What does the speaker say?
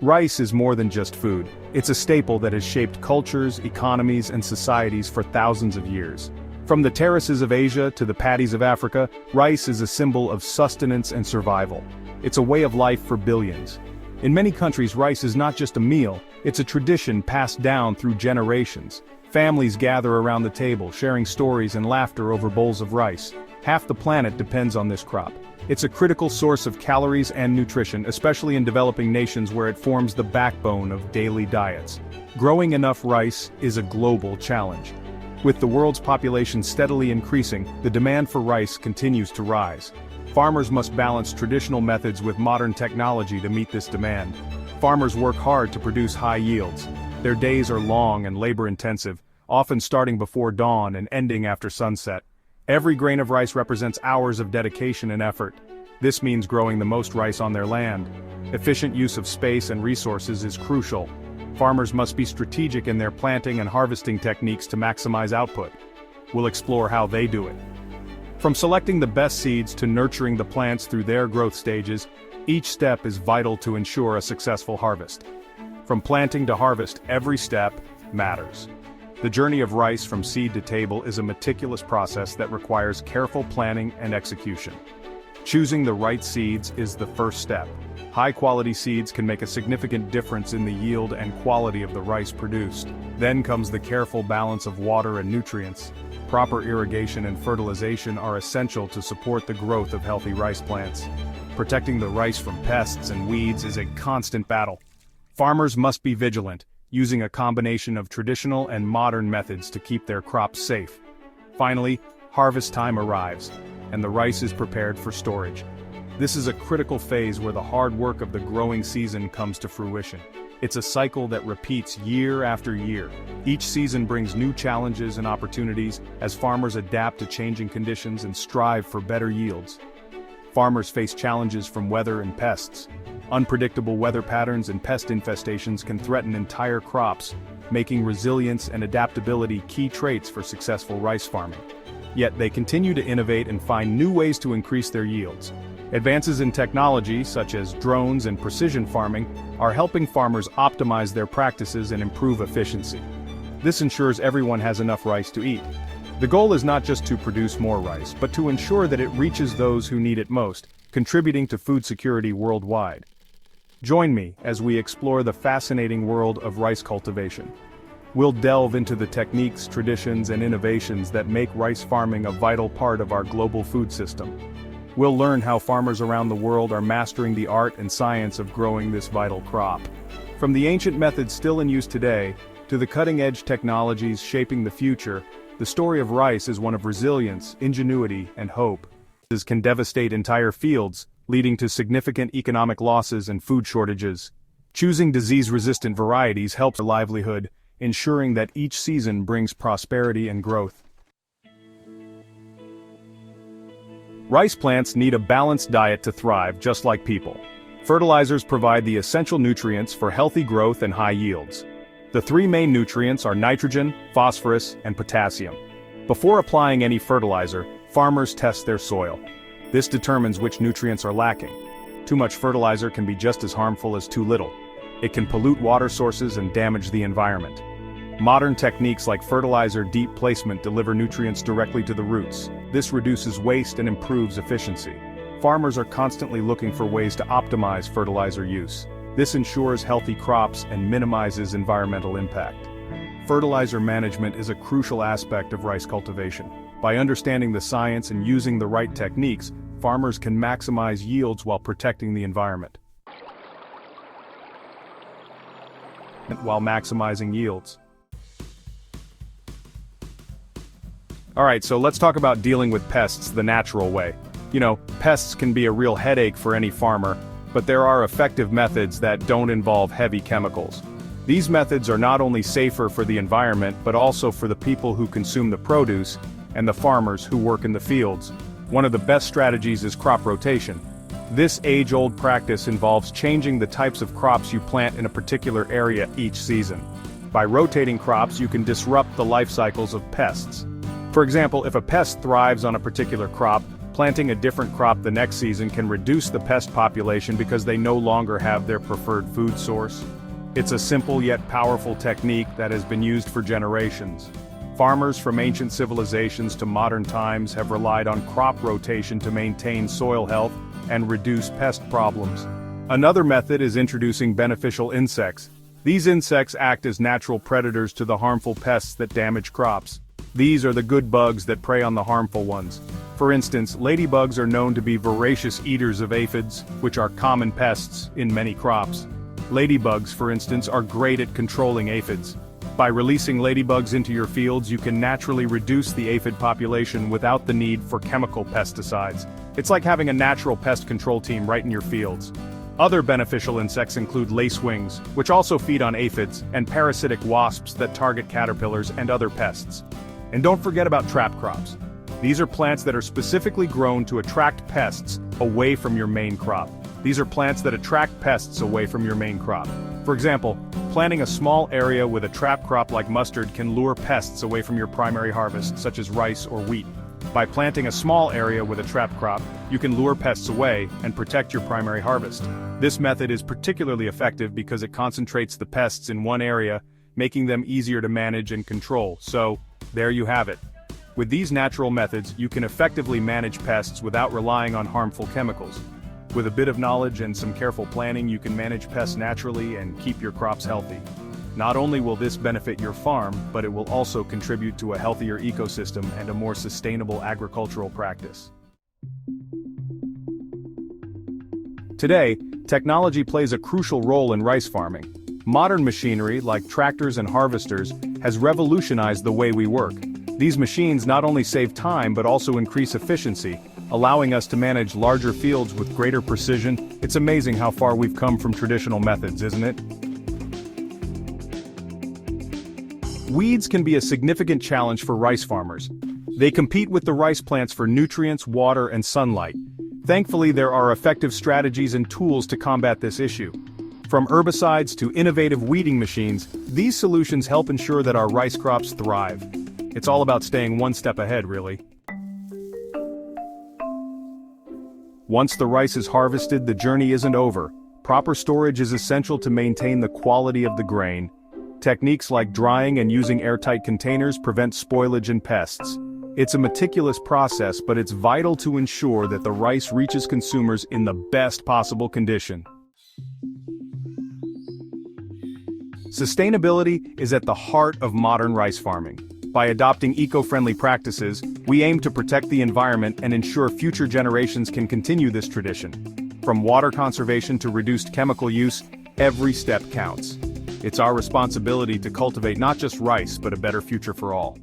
Rice is more than just food. It's a staple that has shaped cultures, economies, and societies for thousands of years. From the terraces of Asia to the paddies of Africa, rice is a symbol of sustenance and survival. It's a way of life for billions. In many countries, rice is not just a meal, it's a tradition passed down through generations. Families gather around the table, sharing stories and laughter over bowls of rice. Half the planet depends on this crop. It's a critical source of calories and nutrition, especially in developing nations where it forms the backbone of daily diets. Growing enough rice is a global challenge. With the world's population steadily increasing, the demand for rice continues to rise. Farmers must balance traditional methods with modern technology to meet this demand. Farmers work hard to produce high yields. Their days are long and labor-intensive, often starting before dawn and ending after sunset. Every grain of rice represents hours of dedication and effort. This means growing the most rice on their land. Efficient use of space and resources is crucial. Farmers must be strategic in their planting and harvesting techniques to maximize output. We'll explore how they do it. From selecting the best seeds to nurturing the plants through their growth stages, each step is vital to ensure a successful harvest. From planting to harvest, every step matters. The journey of rice from seed to table is a meticulous process that requires careful planning and execution. Choosing the right seeds is the first step. High-quality seeds can make a significant difference in the yield and quality of the rice produced. Then comes the careful balance of water and nutrients. Proper irrigation and fertilization are essential to support the growth of healthy rice plants. Protecting the rice from pests and weeds is a constant battle. Farmers must be vigilant, using a combination of traditional and modern methods to keep their crops safe. Finally, harvest time arrives, and the rice is prepared for storage. This is a critical phase where the hard work of the growing season comes to fruition. It's a cycle that repeats year after year. Each season brings new challenges and opportunities as farmers adapt to changing conditions and strive for better yields. Farmers face challenges from weather and pests. Unpredictable weather patterns and pest infestations can threaten entire crops, making resilience and adaptability key traits for successful rice farming. Yet they continue to innovate and find new ways to increase their yields. Advances in technology, such as drones and precision farming, are helping farmers optimize their practices and improve efficiency. This ensures everyone has enough rice to eat. The goal is not just to produce more rice, but to ensure that it reaches those who need it most, contributing to food security worldwide. Join me as we explore the fascinating world of rice cultivation. We'll delve into the techniques, traditions, and innovations that make rice farming a vital part of our global food system. We'll learn how farmers around the world are mastering the art and science of growing this vital crop. From the ancient methods still in use today, to the cutting-edge technologies shaping the future, the story of rice is one of resilience, ingenuity, and hope. This can devastate entire fields, leading to significant economic losses and food shortages. Choosing disease-resistant varieties helps their livelihood, ensuring that each season brings prosperity and growth. Rice plants need a balanced diet to thrive, just like people. Fertilizers provide the essential nutrients for healthy growth and high yields. The three main nutrients are nitrogen, phosphorus, and potassium. Before applying any fertilizer, farmers test their soil. This determines which nutrients are lacking. Too much fertilizer can be just as harmful as too little. It can pollute water sources and damage the environment. Modern techniques like fertilizer deep placement deliver nutrients directly to the roots. This reduces waste and improves efficiency. Farmers are constantly looking for ways to optimize fertilizer use. This ensures healthy crops and minimizes environmental impact. Fertilizer management is a crucial aspect of rice cultivation. By understanding the science and using the right techniques, farmers can maximize yields while protecting the environment, while maximizing yields. Alright, so let's talk about dealing with pests the natural way. Pests can be a real headache for any farmer, but there are effective methods that don't involve heavy chemicals. These methods are not only safer for the environment, but also for the people who consume the produce and the farmers who work in the fields. One of the best strategies is crop rotation. This age-old practice involves changing the types of crops you plant in a particular area each season. By rotating crops, you can disrupt the life cycles of pests. For example, if a pest thrives on a particular crop, Planting a different crop the next season can reduce the pest population because they no longer have their preferred food source. It's a simple yet powerful technique that has been used for generations. Farmers from ancient civilizations to modern times have relied on crop rotation to maintain soil health and reduce pest problems. Another method is introducing beneficial insects. These insects act as natural predators to the harmful pests that damage crops. These are the good bugs that prey on the harmful ones. For instance, ladybugs are known to be voracious eaters of aphids, which are common pests in many crops. Ladybugs, for instance, are great at controlling aphids. By releasing ladybugs into your fields, you can naturally reduce the aphid population without the need for chemical pesticides. It's like having a natural pest control team right in your fields. Other beneficial insects include lacewings, which also feed on aphids, and parasitic wasps that target caterpillars and other pests. And don't forget about trap crops. These are plants that are specifically grown to attract pests away from your main crop. These are plants that attract pests away from your main crop. For example, planting a small area with a trap crop like mustard can lure pests away from your primary harvest, such as rice or wheat. By planting a small area with a trap crop, you can lure pests away and protect your primary harvest. This method is particularly effective because it concentrates the pests in one area, making them easier to manage and control. So, there you have it. With these natural methods, you can effectively manage pests without relying on harmful chemicals. With a bit of knowledge and some careful planning, you can manage pests naturally and keep your crops healthy. Not only will this benefit your farm, but it will also contribute to a healthier ecosystem and a more sustainable agricultural practice. Today, technology plays a crucial role in rice farming. Modern machinery, like tractors and harvesters, has revolutionized the way we work. These machines not only save time but also increase efficiency, allowing us to manage larger fields with greater precision. It's amazing how far we've come from traditional methods, isn't it? Weeds can be a significant challenge for rice farmers. They compete with the rice plants for nutrients, water, and sunlight. Thankfully, there are effective strategies and tools to combat this issue. From herbicides to innovative weeding machines, these solutions help ensure that our rice crops thrive. It's all about staying one step ahead, really. Once the rice is harvested, the journey isn't over. Proper storage is essential to maintain the quality of the grain. Techniques like drying and using airtight containers prevent spoilage and pests. It's a meticulous process, but it's vital to ensure that the rice reaches consumers in the best possible condition. Sustainability is at the heart of modern rice farming. By adopting eco-friendly practices, we aim to protect the environment and ensure future generations can continue this tradition. From water conservation to reduced chemical use, every step counts. It's our responsibility to cultivate not just rice but a better future for all.